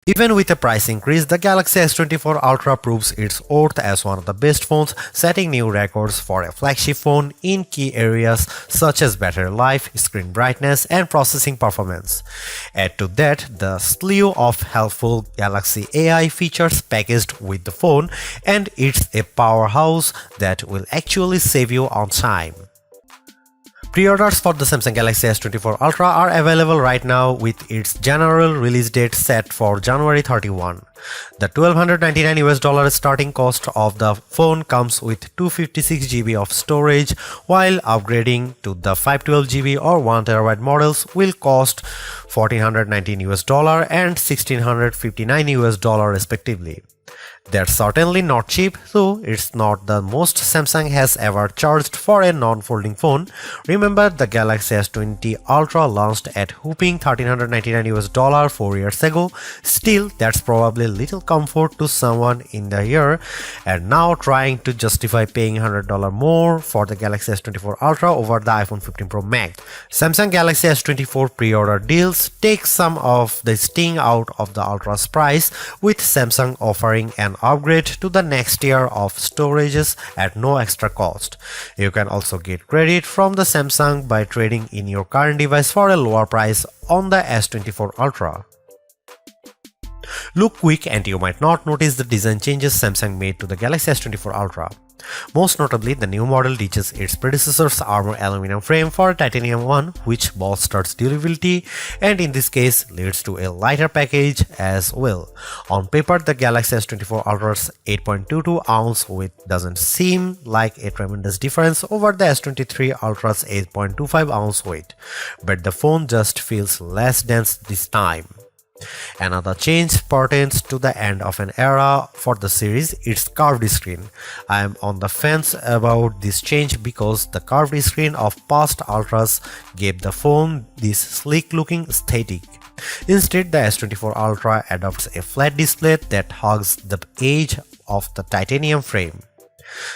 Even with a price increase, the Galaxy S24 Ultra proves its worth as one of the best phones, setting new records for a flagship phone in key areas such as battery life, screen brightness, and processing performance. Add to that the slew of helpful Galaxy AI features packaged with the phone, and it's a powerhouse that will actually save you on time. Pre-orders for the Samsung Galaxy S24 Ultra are available right now with its general release date set for January 31. The $1,299 starting cost of the phone comes with 256GB of storage, while upgrading to the 512GB or 1TB models will cost $1,419 and $1,659 respectively. That's certainly not cheap, though it's not the most Samsung has ever charged for a non-folding phone. Remember, the Galaxy S20 Ultra launched at whopping $1,399 4 years ago. Still, that's probably little comfort to someone in the year, and now trying to justify paying $100 more for the Galaxy S24 Ultra over the iPhone 15 Pro Max. Samsung Galaxy S24 pre-order deals take some of the sting out of the Ultra's price, with Samsung offering an upgrade to the next tier of storages at no extra cost. You can also get credit from the Samsung by trading in your current device for a lower price on the S24 Ultra. Look quick and you might not notice the design changes Samsung made to the Galaxy S24 Ultra. Most notably, the new model ditches its predecessor's armor aluminum frame for a titanium one, which bolsters durability and in this case leads to a lighter package as well. On paper, the Galaxy S24 Ultra's 8.22-ounce weight doesn't seem like a tremendous difference over the S23 Ultra's 8.25-ounce weight, but the phone just feels less dense this time. Another change pertains to the end of an era for the series, its curved screen. I am on the fence about this change because the curved screen of past Ultras gave the phone this sleek looking aesthetic. Instead, the S24 Ultra adopts a flat display that hugs the edge of the titanium frame.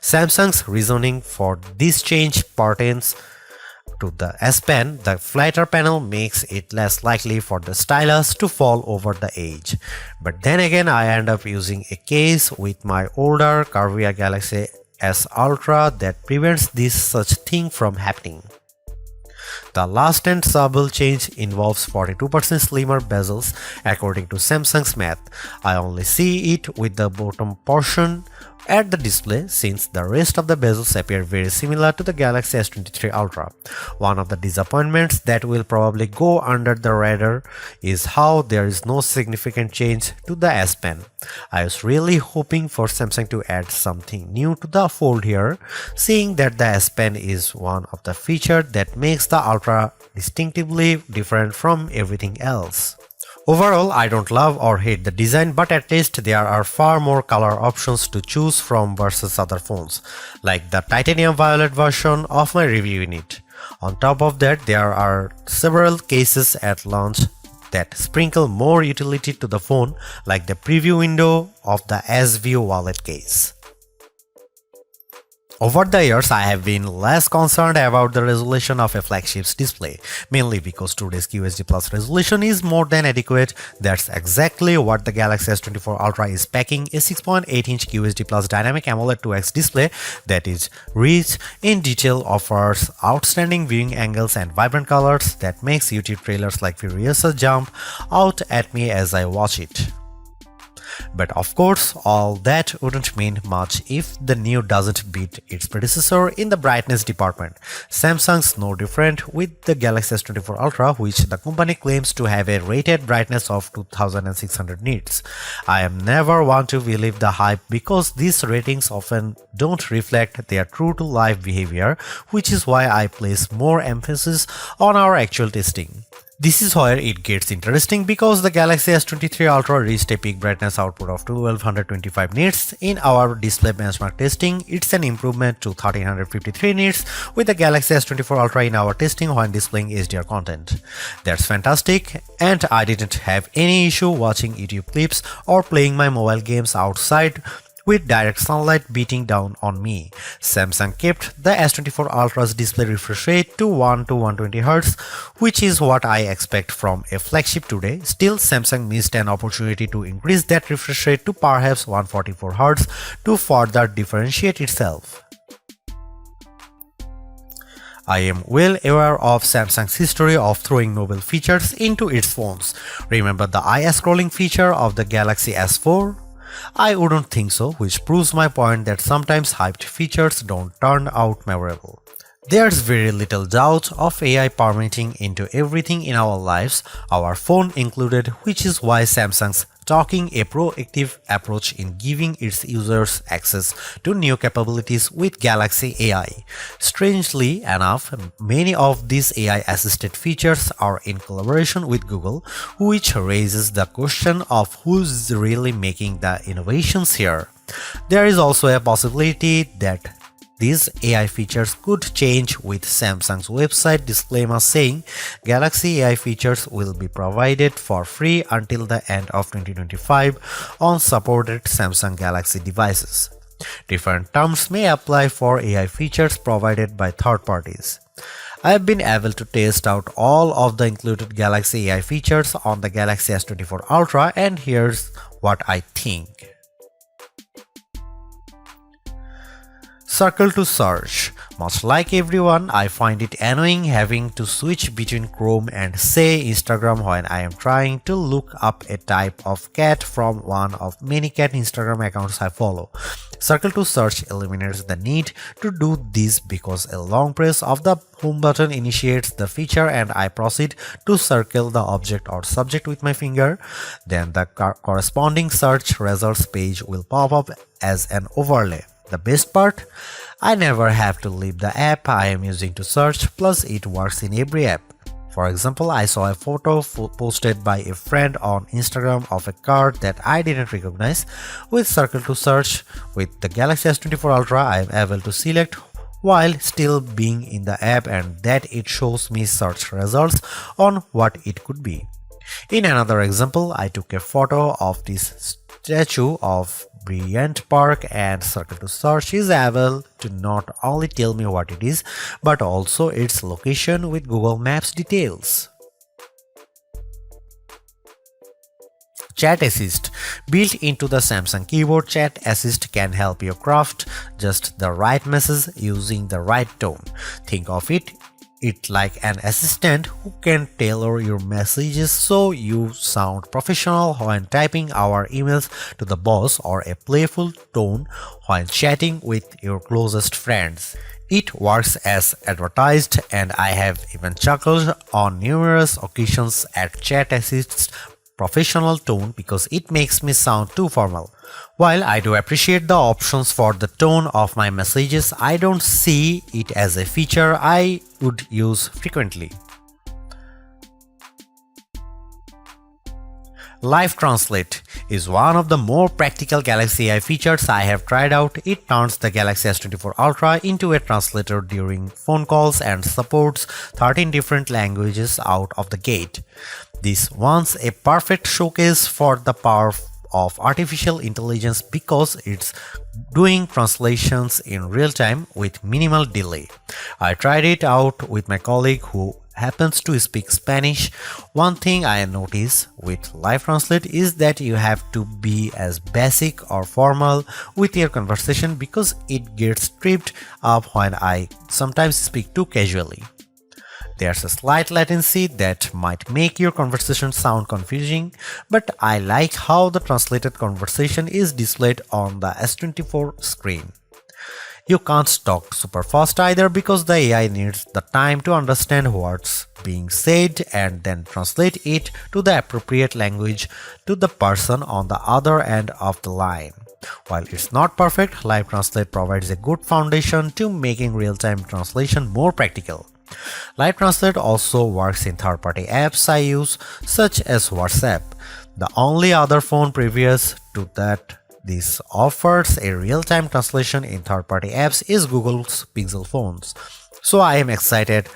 Samsung's reasoning for this change pertains to the S Pen. The flatter panel makes it less likely for the stylus to fall over the edge. But then again, I end up using a case with my older curvier Galaxy S Ultra that prevents this such thing from happening. The last and subtle change involves 42% slimmer bezels according to Samsung's math. I only see it with the bottom portion at the display, since the rest of the bezels appear very similar to the Galaxy S23 Ultra. One of the disappointments that will probably go under the radar is how there is no significant change to the S Pen. I was really hoping for Samsung to add something new to the fold here, seeing that the S Pen is one of the features that makes the Ultra distinctively different from everything else. Overall, I don't love or hate the design, but at least there are far more color options to choose from versus other phones, like the titanium violet version of my review unit. On top of that, there are several cases at launch that sprinkle more utility to the phone, like the preview window of the S-View wallet case. Over the years, I have been less concerned about the resolution of a flagship's display, mainly because today's QHD Plus resolution is more than adequate. That's exactly what the Galaxy S24 Ultra is packing, a 6.8-inch QHD Plus dynamic AMOLED 2X display that is rich in detail, offers outstanding viewing angles and vibrant colors that makes YouTube trailers like Furiosa jump out at me as I watch it. But of course, all that wouldn't mean much if the new doesn't beat its predecessor in the brightness department. Samsung's no different with the Galaxy S24 Ultra, which the company claims to have a rated brightness of 2600 nits. I am never one to believe the hype because these ratings often don't reflect their true-to-life behavior, which is why I place more emphasis on our actual testing. This is where it gets interesting because the Galaxy S23 Ultra reached a peak brightness output of 1225 nits. In our display benchmark testing, it's an improvement to 1353 nits with the Galaxy S24 Ultra in our testing when displaying HDR content. That's fantastic, and I didn't have any issue watching YouTube clips or playing my mobile games outside with direct sunlight beating down on me. Samsung kept the S24 Ultra's display refresh rate to 1 to 120 Hz, which is what I expect from a flagship today. Still, Samsung missed an opportunity to increase that refresh rate to perhaps 144 Hz to further differentiate itself. I am well aware of Samsung's history of throwing novel features into its phones. Remember the eye scrolling feature of the Galaxy S4? I wouldn't think so, which proves my point that sometimes hyped features don't turn out memorable. There's very little doubt of AI permeating into everything in our lives, our phone included, which is why Samsung's taking a proactive approach in giving its users access to new capabilities with Galaxy AI. Strangely enough, many of these AI-assisted features are in collaboration with Google, which raises the question of who's really making the innovations here. There is also a possibility that these AI features could change with Samsung's website disclaimer saying Galaxy AI features will be provided for free until the end of 2025 on supported Samsung Galaxy devices. Different terms may apply for AI features provided by third parties. I have been able to test out all of the included Galaxy AI features on the Galaxy S24 Ultra, and here's what I think. Circle to search. Much like everyone, I find it annoying having to switch between Chrome and say Instagram when I am trying to look up a type of cat from one of many cat Instagram accounts I follow. Circle to search eliminates the need to do this because a long press of the home button initiates the feature and I proceed to circle the object or subject with my finger. Then the corresponding search results page will pop up as an overlay. The best part? I never have to leave the app I am using to search, plus it works in every app. For example, I saw a photo posted by a friend on Instagram of a car that I didn't recognize. With Circle to Search, with the Galaxy S24 Ultra, I am able to select while still being in the app and that it shows me search results on what it could be. In another example, I took a photo of this statue of Bryant Park and Circle to Search is able to not only tell me what it is, but also its location with Google Maps details. Chat Assist. Built into the Samsung keyboard, Chat Assist can help you craft just the right message using the right tone. Think of it like an assistant who can tailor your messages so you sound professional when typing our emails to the boss or a playful tone when chatting with your closest friends. It works as advertised, and I have even chuckled on numerous occasions at Chat Assist's professional tone because it makes me sound too formal. While I do appreciate the options for the tone of my messages, I don't see it as a feature I would use frequently. Live Translate is one of the more practical Galaxy AI features I have tried out. It turns the Galaxy S24 Ultra into a translator during phone calls and supports 13 different languages out of the gate. This one's a perfect showcase for the power of artificial intelligence because it's doing translations in real time with minimal delay. I tried it out with my colleague who happens to speak Spanish. One thing I notice with Live Translate is that you have to be as basic or formal with your conversation because it gets tripped up when I sometimes speak too casually. There's a slight latency that might make your conversation sound confusing, but I like how the translated conversation is displayed on the S24 screen. You can't talk super fast either because the AI needs the time to understand what's being said and then translate it to the appropriate language to the person on the other end of the line. While it's not perfect, Live Translate provides a good foundation to making real-time translation more practical. Live Translate also works in third-party apps I use, such as WhatsApp. The only other phone previous to that this offers a real-time translation in third-party apps is Google's Pixel phones. So I am excited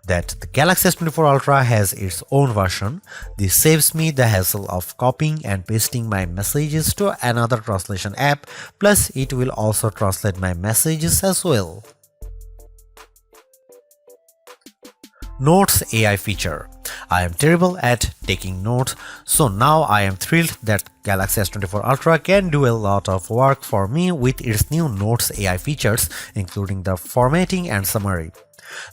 that the Galaxy S24 Ultra has its own version. This saves me the hassle of copying and pasting my messages to another translation app, plus it will also translate my messages as well. Notes AI feature. I am terrible at taking notes, so now I am thrilled that Galaxy S24 Ultra can do a lot of work for me with its new Notes AI features, including the formatting and summary.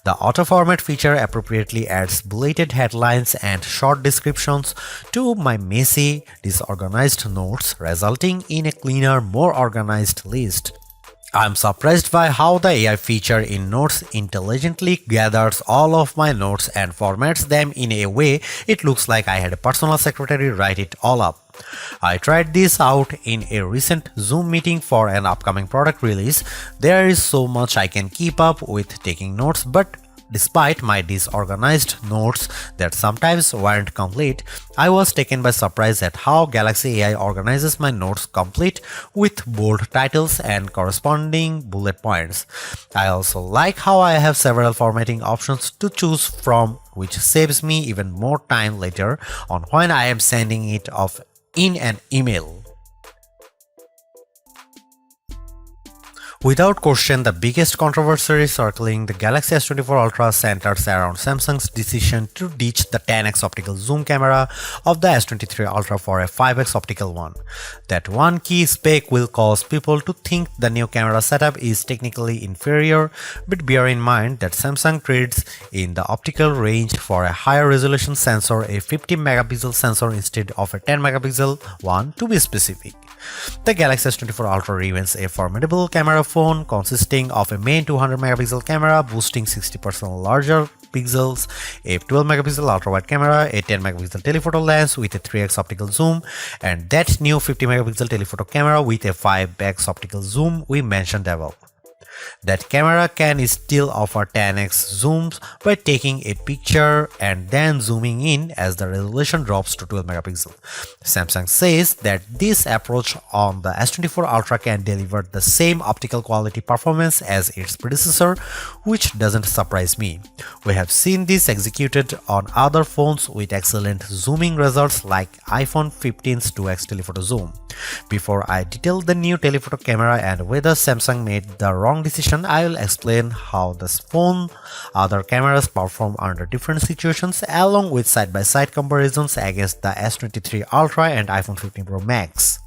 The auto-format feature appropriately adds bulleted headlines and short descriptions to my messy, disorganized notes, resulting in a cleaner, more organized list. I'm surprised by how the AI feature in Notes intelligently gathers all of my notes and formats them in a way it looks like I had a personal secretary write it all up. I tried this out in a recent Zoom meeting for an upcoming product release. There is so much I can keep up with taking notes, but despite my disorganized notes that sometimes weren't complete, I was taken by surprise at how Galaxy AI organizes my notes complete with bold titles and corresponding bullet points. I also like how I have several formatting options to choose from, which saves me even more time later on when I am sending it off in an email. Without question, the biggest controversy circling the Galaxy S24 Ultra centers around Samsung's decision to ditch the 10x optical zoom camera of the S23 Ultra for a 5x optical one. That one key spec will cause people to think the new camera setup is technically inferior, but bear in mind that Samsung trades in the optical range for a higher resolution sensor, a 50 megapixel sensor instead of a 10 megapixel one to be specific. The Galaxy S24 Ultra remains a formidable camera phone consisting of a main 200 megapixel camera boasting 60% larger pixels, a 12 megapixel ultra wide camera, a 10 megapixel telephoto lens with a 3x optical zoom, and that new 50 megapixel telephoto camera with a 5x optical zoom we mentioned above. That camera can still offer 10x zooms by taking a picture and then zooming in as the resolution drops to 12 megapixels. Samsung says that this approach on the S24 Ultra can deliver the same optical quality performance as its predecessor, which doesn't surprise me. We have seen this executed on other phones with excellent zooming results like iPhone 15's 2x telephoto zoom. Before I detail the new telephoto camera and whether Samsung made the wrong decision, I will explain how this phone other cameras perform under different situations along with side-by-side comparisons against the S23 Ultra and iPhone 15 Pro Max.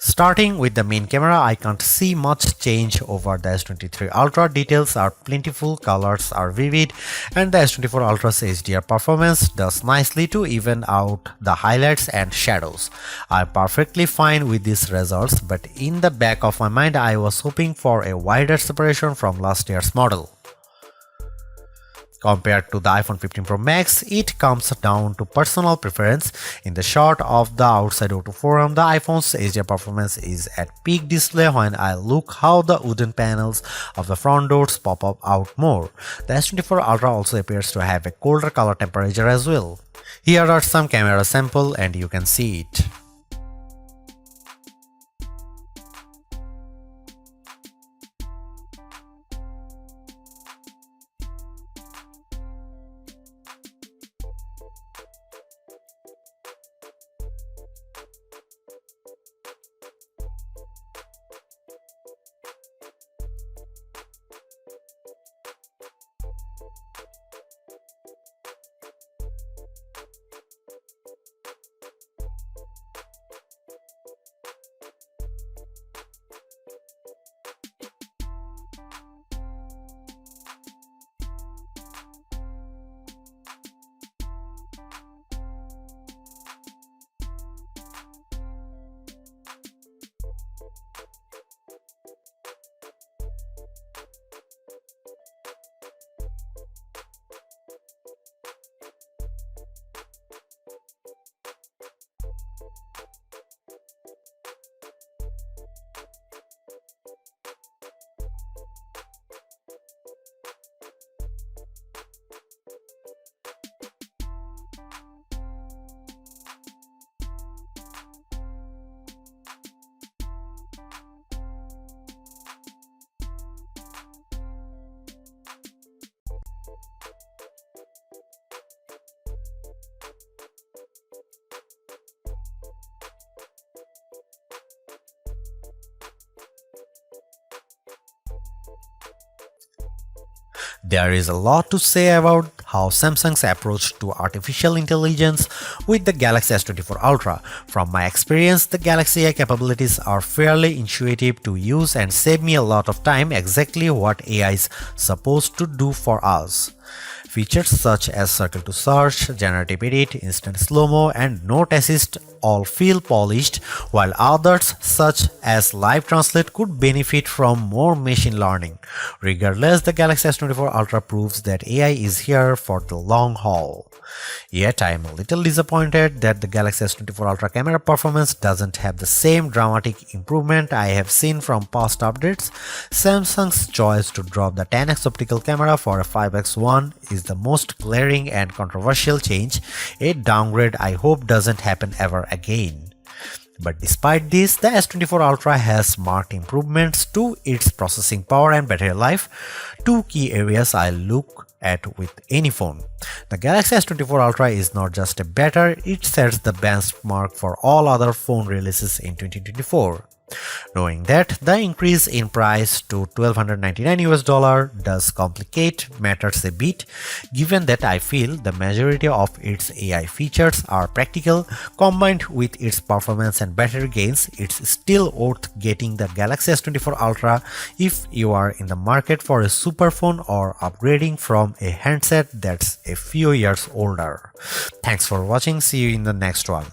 Starting with the main camera, I can't see much change over the S23 Ultra. Details are plentiful, colors are vivid, and the S24 Ultra's HDR performance does nicely to even out the highlights and shadows. I'm perfectly fine with these results, but in the back of my mind I was hoping for a wider separation from last year's model. Compared to the iPhone 15 Pro Max, it comes down to personal preference. In the shot of the outside auto forum, the iPhone's HDR performance is at peak display when I look how the wooden panels of the front doors pop up out more. The S24 Ultra also appears to have a colder color temperature as well. Here are some camera samples and you can see it. There is a lot to say about how Samsung's approach to artificial intelligence with the Galaxy S24 Ultra. From my experience, the Galaxy AI capabilities are fairly intuitive to use and save me a lot of time, exactly what AI is supposed to do for us. Features such as circle to search, generative edit, instant slow-mo, and note assist all feel polished, while others such as live translate could benefit from more machine learning. Regardless, the Galaxy S24 Ultra proves that AI is here for the long haul. Yet I am a little disappointed that the Galaxy S24 Ultra camera performance doesn't have the same dramatic improvement I have seen from past updates. Samsung's choice to drop the 10x optical camera for a 5x one is the most glaring and controversial change, a downgrade I hope doesn't happen ever again. But despite this, the S24 Ultra has marked improvements to its processing power and battery life, two key areas I look at with any phone. The Galaxy S24 Ultra is not just a better, it sets the benchmark for all other phone releases in 2024. Knowing that the increase in price to $1,299 does complicate matters a bit, given that I feel the majority of its AI features are practical, combined with its performance and battery gains, it's still worth getting the Galaxy S24 Ultra if you are in the market for a super phone or upgrading from a handset that's a few years older. Thanks for watching, see you in the next one.